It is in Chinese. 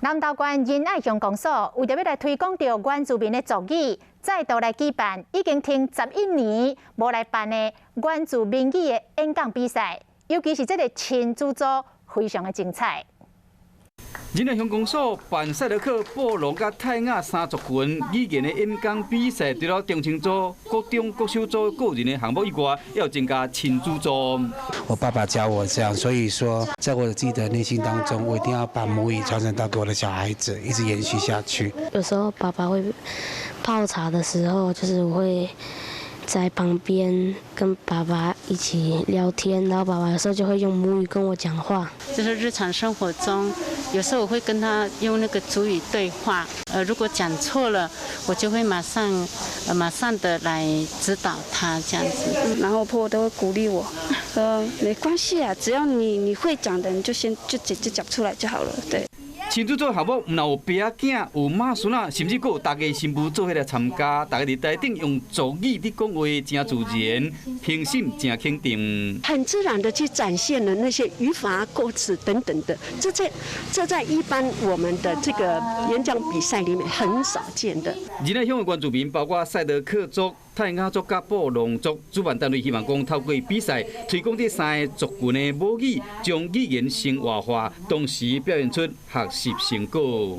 南投县仁爱乡公所为着要来推广着原住民的族语，再度来举办已经停11年无来办的原住民语的演讲比赛，尤其是这个亲子组非常的精彩。 仁爱乡公所办赛德克、布隆甲泰雅三族群语言的演讲比赛，除了中青组、国中、国小组个人的项目以外，也有增加亲子组。我爸爸教我这样，所以说，在我自己的内心当中，我一定要把母语传承到给我的小孩子，一直延续下去。有时候爸爸会泡茶的时候，就是我会在旁边跟爸爸一起聊天，然后爸爸有时候就会用母语跟我讲话。就是日常生活中，有时候我会跟他用那个族语对话，如果讲错了，我就会马上的来指导他这样子。然后婆婆都会鼓励我，没关系啊，只要你会讲的，你就直接讲出来就好了，对。 亲子组项目若有爸仔囝、有妈孙仔，甚至有大家新妇做伙来参加，大家伫台顶用族语伫讲话，真自然，评审真肯定。很自然的去展现了那些语法、构词等等的，这在一般我们的这个演讲比赛里面很少见的。仁爱乡的原住民包括赛德克族、泰雅族甲布隆族，主办单位希望讲透过比赛推广这三个族群的母语，将语言生活化，同时表现出学习成果。